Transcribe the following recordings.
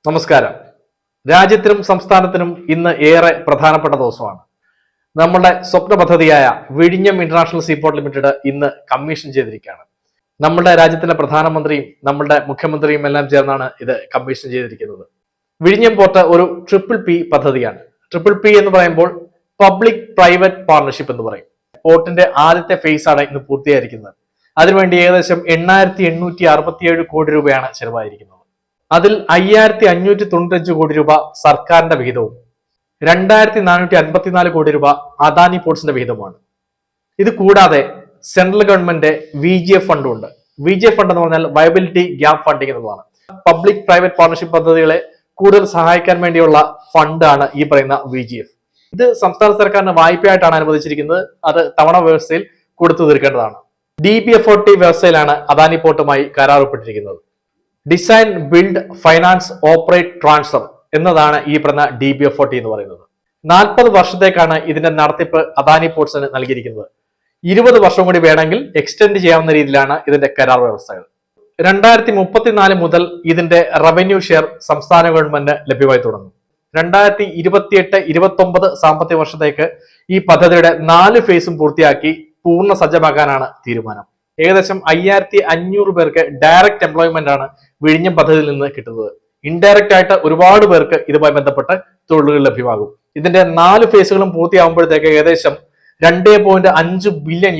നമസ്കാരം. രാജ്യത്തിനും സംസ്ഥാനത്തിനും ഇന്ന് ഏറെ പ്രധാനപ്പെട്ട ദിവസമാണ്. നമ്മുടെ സ്വപ്ന പദ്ധതിയായ വിഴിഞ്ഞം ഇന്റർനാഷണൽ സീപോർട്ട് ലിമിറ്റഡ് ഇന്ന് കമ്മീഷൻ ചെയ്തിരിക്കുകയാണ്. നമ്മുടെ രാജ്യത്തിന്റെ പ്രധാനമന്ത്രിയും നമ്മുടെ മുഖ്യമന്ത്രിയും എല്ലാം ചേർന്നാണ് ഇത് കമ്മീഷൻ ചെയ്തിരിക്കുന്നത്. വിഴിഞ്ഞം പോർട്ട് ഒരു PPP പദ്ധതിയാണ്. PPP എന്ന് പറയുമ്പോൾ പബ്ലിക് പ്രൈവറ്റ് പാർട്ണർഷിപ്പ് എന്ന് പറയും. പോർട്ടിന്റെ ആദ്യത്തെ ഫേസ് ആണ് ഇന്ന് പൂർത്തിയായിരിക്കുന്നത്. അതിനുവേണ്ടി ഏകദേശം 8,867 കോടി രൂപയാണ് ചെലവായിരിക്കുന്നത്. അതിൽ 5,595 കോടി രൂപ സർക്കാരിന്റെ വിഹിതവും 2,454 കോടി രൂപ അദാനി പോർട്സിന്റെ വിഹിതവുമാണ്. ഇത് കൂടാതെ സെൻട്രൽ ഗവൺമെന്റ് VGF ഫണ്ടും ഉണ്ട്. VGF ഫണ്ട് എന്ന് പറഞ്ഞാൽ വയബിലിറ്റി ഗ്യാപ് ഫണ്ടിങ് എന്നുള്ളതാണ്. പബ്ലിക് പ്രൈവറ്റ് പാർട്ണർഷിപ്പ് പദ്ധതികളെ കൂടുതൽ സഹായിക്കാൻ വേണ്ടിയുള്ള ഫണ്ടാണ് ഈ പറയുന്ന VGF. ഇത് സംസ്ഥാന സർക്കാരിന് വായ്പയായിട്ടാണ് അനുവദിച്ചിരിക്കുന്നത്. അത് തവണ വ്യവസ്ഥയിൽ കൊടുത്തു തീർക്കേണ്ടതാണ്. DBFOT വ്യവസ്ഥയിലാണ് അദാനി പോർട്ടുമായി കരാർ ഒപ്പിട്ടിരിക്കുന്നത്. Design, build, finance, operate, transfer എന്നതാണ് ഈ പറഞ്ഞ DBFOT എന്ന് പറയുന്നത്. 40 വർഷത്തേക്കാണ് ഇതിന്റെ നടത്തിപ്പ് അദാനി പോർട്സിന് നൽകിയിരിക്കുന്നത്. 20 വർഷം കൂടി വേണമെങ്കിൽ എക്സ്റ്റെൻഡ് ചെയ്യാവുന്ന രീതിയിലാണ് ഇതിന്റെ കരാർ വ്യവസ്ഥകൾ. 2034 മുതൽ ഇതിന്റെ റവന്യൂ ഷെയർ സംസ്ഥാന ഗവൺമെന്റ് ലഭ്യമായി തുടങ്ങും. 2028-29 സാമ്പത്തിക വർഷത്തേക്ക് ഈ പദ്ധതിയുടെ 4 ഫേസും പൂർത്തിയാക്കി പൂർണ്ണ സജ്ജമാക്കാനാണ് തീരുമാനം. ഏകദേശം 5,500 പേർക്ക് ഡയറക്റ്റ് എംപ്ലോയ്മെന്റ് ആണ് വിഴിഞ്ഞം പദ്ധതിയിൽ നിന്ന് കിട്ടുന്നത്. ഇൻഡയറക്റ്റ് ആയിട്ട് ഒരുപാട് പേർക്ക് ഇതുമായി ബന്ധപ്പെട്ട് തൊഴിലുകൾ ലഭ്യമാകും. ഇതിന്റെ 4 ഫേസുകളും പൂർത്തിയാകുമ്പോഴത്തേക്ക് ഏകദേശം $2.5 ബില്യൺ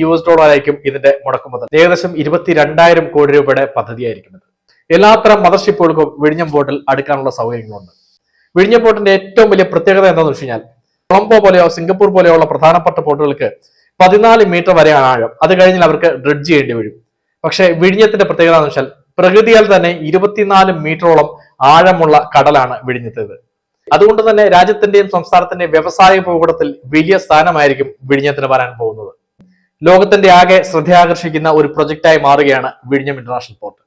ആയിരിക്കും ഇതിന്റെ മുടക്കുമുതൽ. ഏകദേശം 22,000 കോടി രൂപയുടെ പദ്ധതിയായിരിക്കും ഇത്. എല്ലാത്തരം മദർഷിപ്പുകൾക്കും വിഴിഞ്ഞം പോർട്ടിൽ അടുക്കാനുള്ള സൗകര്യങ്ങളുണ്ട്. വിഴിഞ്ഞം പോർട്ടിന്റെ ഏറ്റവും വലിയ പ്രത്യേകത എന്താണെന്ന് വെച്ച് കഴിഞ്ഞാൽ കൊളംബോ പോലെയോ സിംഗപ്പൂർ പോലെയുള്ള പ്രധാനപ്പെട്ട പോർട്ടുകൾക്ക് 14 മീറ്റർ വരെയാണ് ആഴം. അത് കഴിഞ്ഞാൽ അവർക്ക് ഡ്രഡ്ജ് ചെയ്യേണ്ടി വരും. പക്ഷേ വിഴിഞ്ഞത്തിന്റെ പ്രത്യേകത എന്ന് വെച്ചാൽ പ്രകൃതിയാൽ തന്നെ 24 മീറ്ററോളം ആഴമുള്ള കടലാണ് വിഴിഞ്ഞത്തേത്. അതുകൊണ്ട് തന്നെ രാജ്യത്തിന്റെയും സംസ്ഥാനത്തിന്റെയും വ്യവസായ ഭൂപടത്തിൽ വലിയ സ്ഥാനമായിരിക്കും വിഴിഞ്ഞത്തിന് വരാൻ പോകുന്നത്. ലോകത്തിന്റെ ആകെ ശ്രദ്ധയാകർഷിക്കുന്ന ഒരു പ്രൊജക്റ്റായി മാറുകയാണ് വിഴിഞ്ഞം ഇന്റർനാഷണൽ പോർട്ട്.